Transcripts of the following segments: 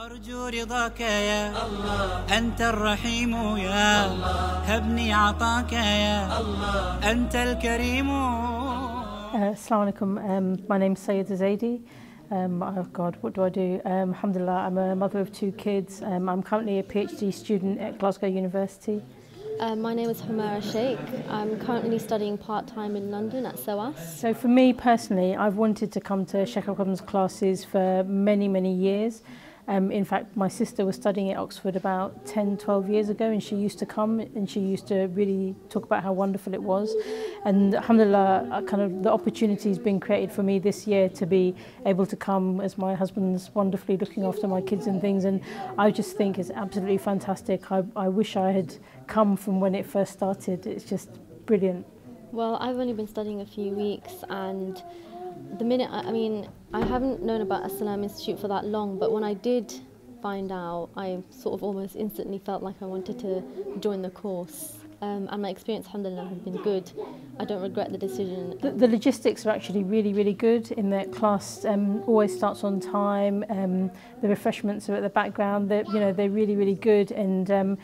أرجو رضاك يا الله أنت الرحيم يا الله هبني عطاك يا الله أنت الكريم. Assalamu alaikum. My name is Saiyyida. Oh God, what do I do? Alhamdulillah, I'm a mother of two kids. I'm currently a PhD student at Glasgow University. My name is Humayra. I'm currently studying part-time in London at SOAS. So for me personally, I've wanted to come to Sheikh Akram's classes for many years. In fact, my sister was studying at Oxford about 10-12 years ago, and she used to come and she used to really talk about how wonderful it was. And alhamdulillah, kind of the opportunity has been created for me this year to be able to come as my husband's wonderfully looking after my kids and things, and I just think it's absolutely fantastic. I wish I had come from when it first started. It's just brilliant. Well, I've only been studying a few weeks, and the minute, I haven't known about Al-Salam Institute for that long, but when I did find out, I sort of almost instantly felt like I wanted to join the course. And my experience, alhamdulillah, has been good. I don't regret the decision. The logistics are actually really good in that class always starts on time. The refreshments are at the background. They're really good. And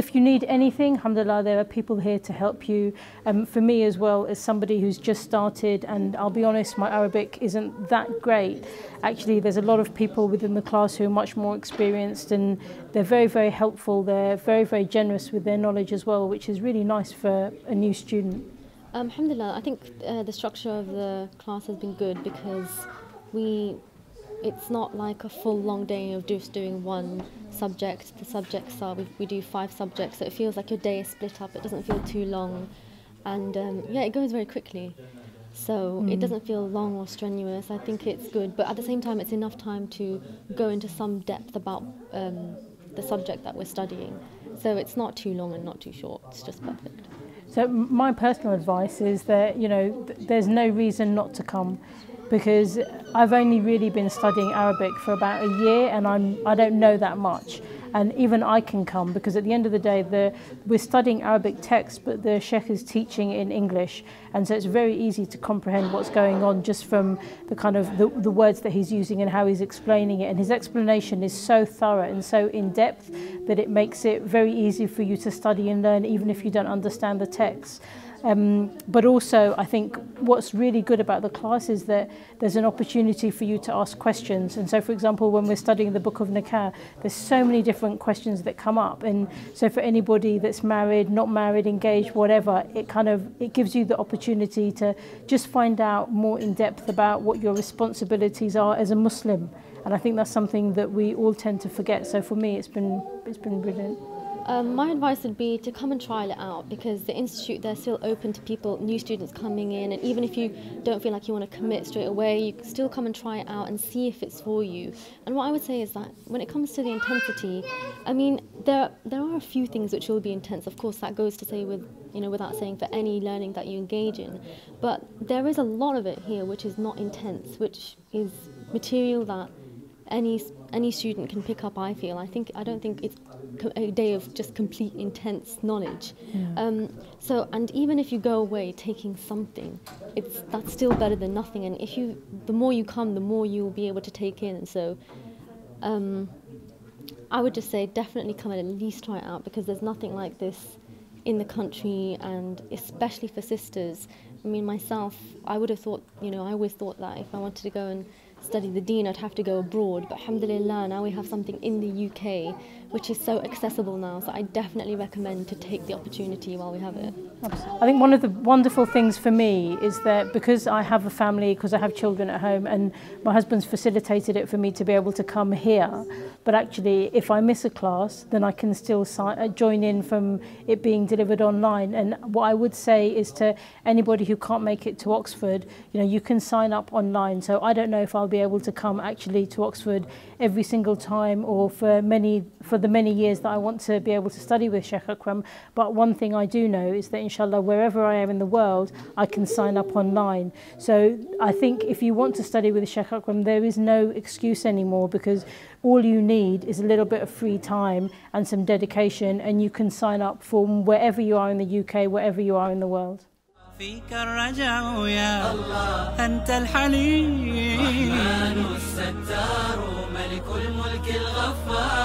if you need anything, alhamdulillah, there are people here to help you. For me as well, as somebody who's just started, and I'll be honest, my Arabic isn't that great. Actually, there's a lot of people within the class who are much more experienced, and they're very helpful. They're very generous with their knowledge as well, which is really nice for a new student. Alhamdulillah, I think the structure of the class has been good because it's not like a full long day of just doing one subject. The subjects are, we do 5 subjects, so it feels like your day is split up. It doesn't feel too long, and it goes very quickly. So it doesn't feel long or strenuous. I think it's good, but at the same time it's enough time to go into some depth about the subject that we're studying. So it's not too long and not too short, it's just perfect. So my personal advice is that, there's no reason not to come, because I've only really been studying Arabic for about a year, and I don't know that much. And even I can come, because at the end of the day, we're studying Arabic text, but the Sheikh is teaching in English, and so it's very easy to comprehend what's going on just from the kind of the words that he's using and how he's explaining it. And his explanation is so thorough and so in depth that it makes it very easy for you to study and learn, even if you don't understand the text. But also, I think what's really good about the class is that there's an opportunity for you to ask questions. And so, for example, when we're studying the book of Nikah, there's so many different questions that come up. And so for anybody that's married, not married, engaged, whatever, it gives you the opportunity to just find out more in depth about what your responsibilities are as a Muslim. And I think that's something that we all tend to forget. So for me, it's been brilliant. My advice would be to come and trial it out, because the institute, they're still open to people, new students coming in, and even if you don't feel like you want to commit straight away, you can still come and try it out and see if it's for you. And what I would say is that when it comes to the intensity, there are a few things which will be intense. Of course, that goes to say without saying for any learning that you engage in, but there is a lot of it here which is not intense, which is material that any student can pick up. I don't think it's a day of just complete intense knowledge. Yeah. And even if you go away taking something, that's still better than nothing. And the more you come, the more you'll be able to take in. And so I would just say definitely come and at least try it out, because there's nothing like this in the country, and especially for sisters. Myself, I would have thought, I always thought that if I wanted to go and study the deen, I'd have to go abroad, but alhamdulillah, now we have something in the UK which is so accessible now, so I definitely recommend to take the opportunity while we have it. I think one of the wonderful things for me is that because I have a family, because I have children at home, and my husband's facilitated it for me to be able to come here, but actually if I miss a class, then I can still join in from it being delivered online. And what I would say is to anybody who can't make it to Oxford, you can sign up online. So I don't know if I'll be able to come actually to Oxford every single time, or for the many years that I want to be able to study with Sheikh Akram, but one thing I do know is that inshallah wherever I am in the world I can sign up online. So I think if you want to study with Sheikh Akram, there is no excuse anymore, because all you need is a little bit of free time and some dedication, and you can sign up from wherever you are in the UK, wherever you are in the world. فيك الرجاء يا الله أنت الحليم ستار ملك الملك الغفار